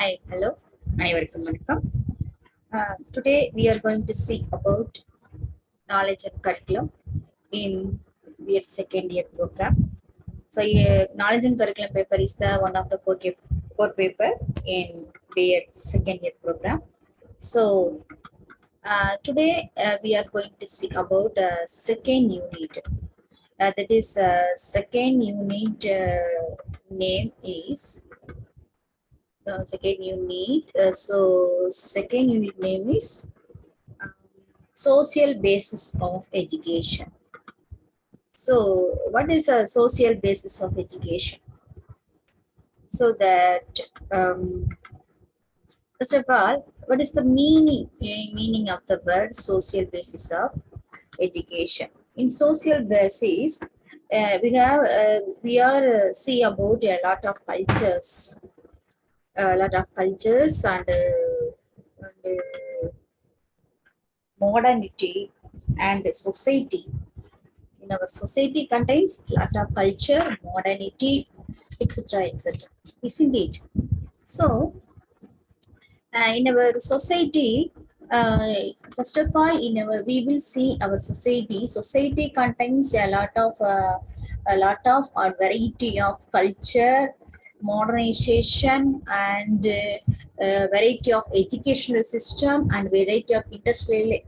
Hi, hello. அனைவருக்கும் வணக்கம். Today we are going to see about knowledge and curriculum in BEd second year program. So, knowledge and curriculum paper is the one of the core paper in BEd second year program. So, today we are going to see about second unit. That is second unit name is second unit. Second unit name is um, social basis of education. So, what is a social basis of education? So that first of all, what is the meaning of the word social basis of education? In social basis, we are see about a lot of cultures. A lot of cultures and modernity and society. In our society contains a lot of culture, modernity, etc., etc. Isn't it? So, in our society, first of all, we will see our society. Society contains a lot of variety of culture, modernization, and variety of educational system and variety of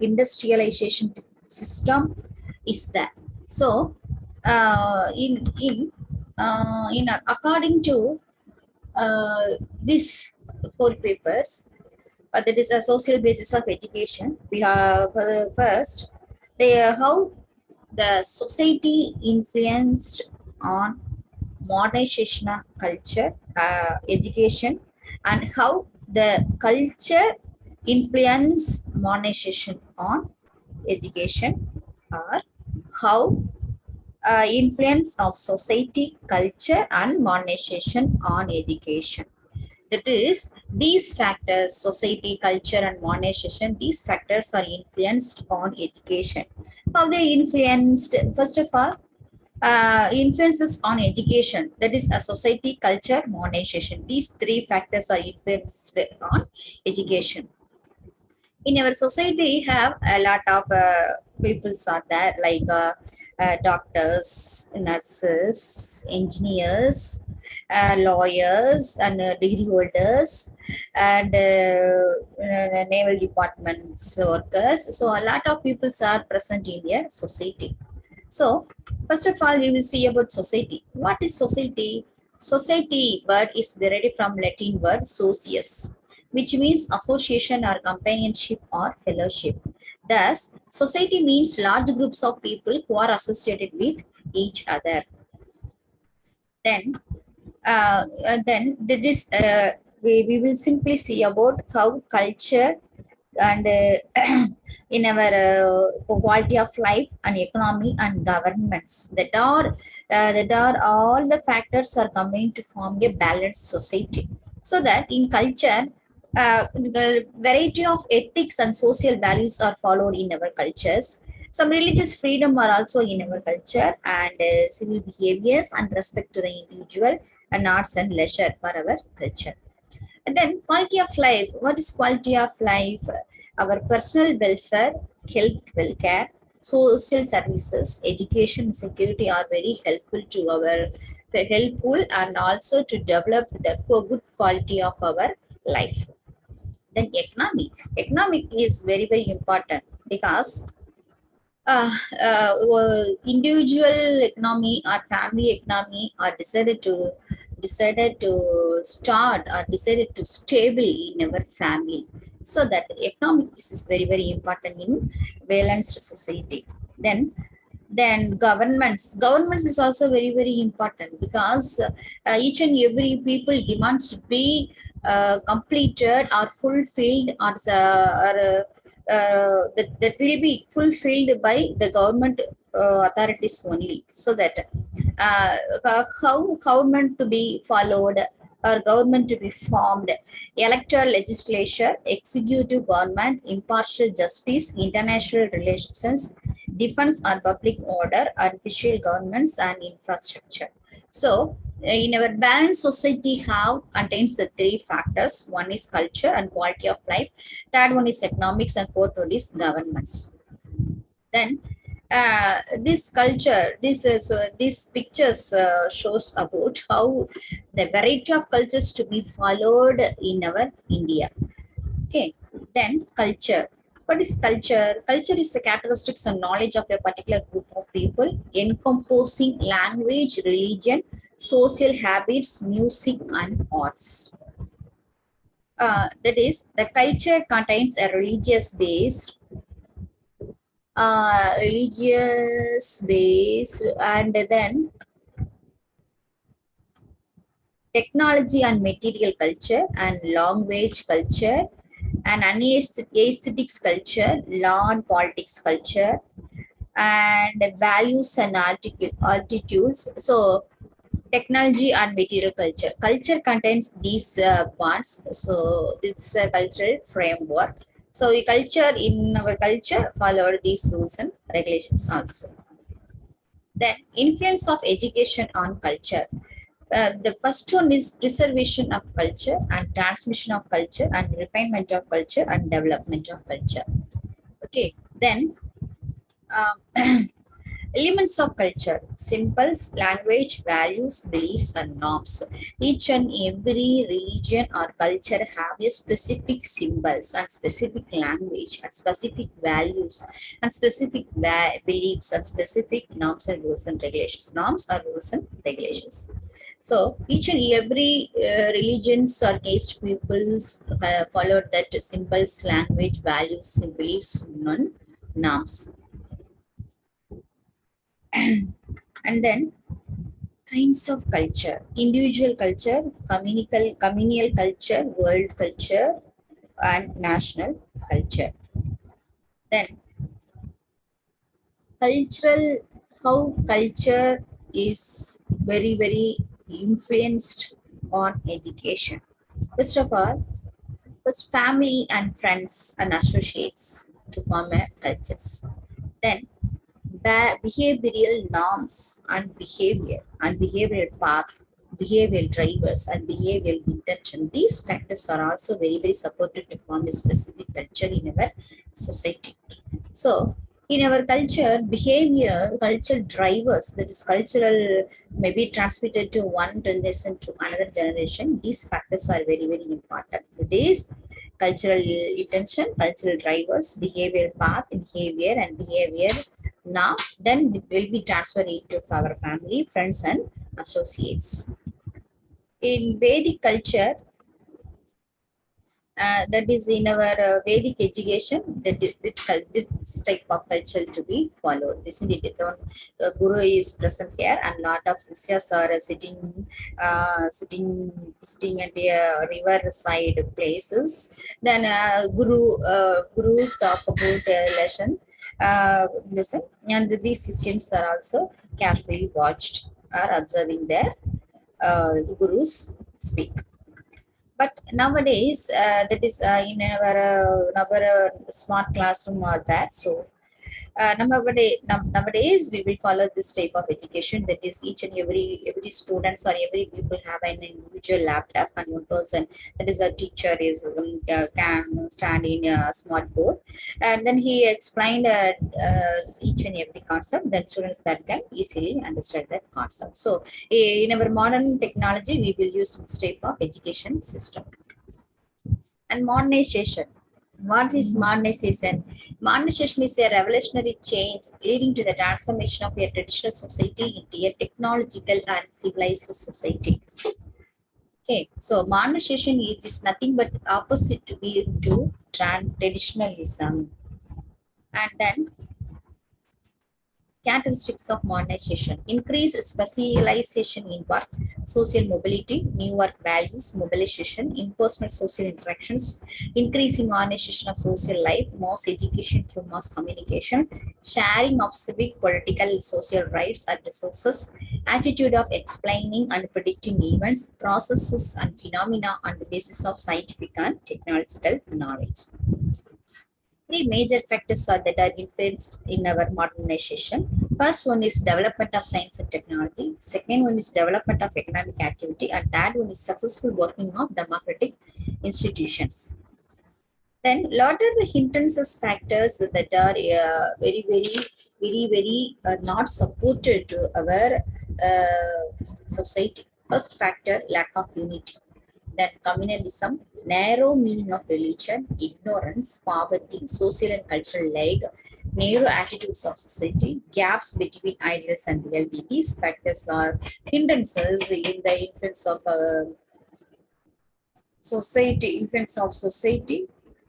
industrialization system is there. So, according to these four papers, that is a social basis of education. We have first, how the society influenced on modernization of culture, education, and how the culture influence modernization on education, or how influence of society, culture, and modernization on education. That is, these factors, society, culture, and modernization, these factors are influenced on education. How they influenced? First of all, influences on education, that is a society, culture, modernization. These three factors are influenced on education. In our society, have a lot of people are there, like doctors, nurses, engineers, lawyers, and degree holders, and naval departments workers. So a lot of people are present in their society. So first of all, we will see about society. What is society? Society word is derived from Latin word socius, which means association or companionship or fellowship. Thus, society means large groups of people who are associated with each other. Then this we will simply see about how culture and in our quality of life and economy and governments, that are all the factors are coming to form a balanced society. So that in culture, the variety of ethics and social values are followed in our cultures. Some religious freedom are also in our culture, and civil behaviors and respect to the individual, and arts and leisure for our culture. And then quality of life. What is quality of life? Our personal welfare, health, welfare, social services, education, security are very helpful to and also to develop the good quality of our life. Then economy. Economic is very, very important, because individual economy or family economy are decided to start or decided to stable in our family. So that economics is very, very important in balanced society. Then governments is also very, very important, because each and every people demands to be completed or fulfilled, or that will be fulfilled by the government authorities only. So that how government to be followed, or government to be formed: electoral legislature, executive government, impartial justice, international relations, defense or public order, and official governments and infrastructure. So In our balanced society have contains the three factors. One is culture and quality of life. Third one is economics, and fourth one is governments. Then this culture, these pictures shows about how the variety of cultures to be followed in our India. Okay, then culture. What is culture? Culture is the characteristics and knowledge of a particular group of people, encompassing language, religion, social habits, music, and arts. That is, the culture contains a religious base, and then technology and material culture, and language culture, and aesthetics culture, law and politics culture, and values and attitudes. So technology and material culture. Culture contains these parts. So it's a cultural framework. So we culture in our culture follow these rules and regulations also. Then influence of education on culture. The first one is preservation of culture and transmission of culture and refinement of culture and development of culture. Okay, then elements of culture, symbols, language, values, beliefs, and norms. Each and every religion or culture have a specific symbols and specific language and specific values and specific beliefs and specific norms and rules and regulations. Norms are rules and regulations. So each and every religions or caste peoples followed that symbols, language, values, beliefs, norms. And then kinds of culture: individual culture, communal culture, world culture, and national culture. Then cultural, how culture is very influenced on education. First of all, first family and friends and associates to form a cultures. Then behavioral norms and behavioral path, behavioral drivers and behavioral intention. These factors are also very supported to form a specific culture in our society. So in our culture, behavior cultural drivers, that is cultural, may be transmitted to one generation to another generation. These factors are very important. It is cultural intention, cultural drivers, behavioral path, behavior and behavior. Now then it will be transferred into our family, friends, and associates. In Vedic culture, that is in our Vedic education, that is this type of culture to be followed. This is it. The Guru is present here, and lot of Sishyas are sitting at the riverside places. Then Guru talk about the lesson, and these Sishyans are also carefully watched, are observing their Gurus speak. But nowadays, that is in our smart classroom or that. So nowadays we will follow this type of education, that is each and every students or every people have an individual laptop, and one person, that is a teacher, is can stand in a smart board, and then he explained each and every concept, then students that can easily understand that concept. So in our modern technology we will use this type of education system. And modernization. What is modernization? Modernization is a revolutionary change leading to the transformation of a traditional society into a technological and civilized society. Okay, so modernization is nothing but opposite to be to traditionalism. And then characteristics of modernization: increased specialization in work, social mobility, new work values, mobilization, impersonal social interactions, increasing organization of social life, mass education through mass communication, sharing of civic, political, social rights and resources, attitude of explaining and predicting events, processes and phenomena on the basis of scientific and technological knowledge. Three major factors are that are influenced in our modernization. First one is development of science and technology. Second one is development of economic activity. And third one is successful working of democratic institutions. Then, what are the hindrances factors that are very not supported to our society? First factor, lack of unity. Then communalism, narrow meaning of religion, ignorance, poverty, social and cultural lag, narrow attitudes of society, gaps between ideals and reality. These factors are hindrances in the influence of society,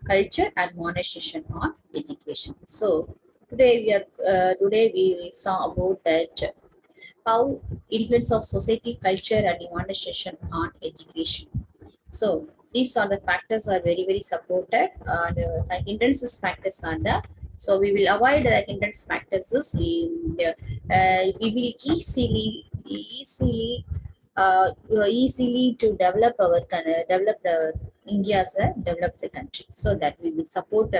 culture, and modernization on education. So today we saw about that how influence of society, culture, and modernization on education. So these are the factors are very supported, and the hindrances factors are the. So we will avoid the hindrance factors. We will easily to develop our India as a developed country, so that we will support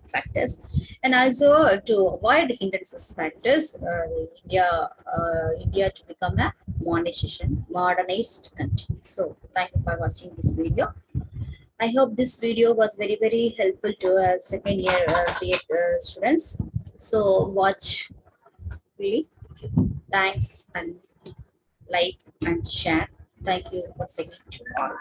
factors, and also to avoid hindrances factors, India to become a modernized country. So thank you for watching this video. I hope this video was very helpful to second year students. So watch really. Thanks, and like and share. Thank you once again to all.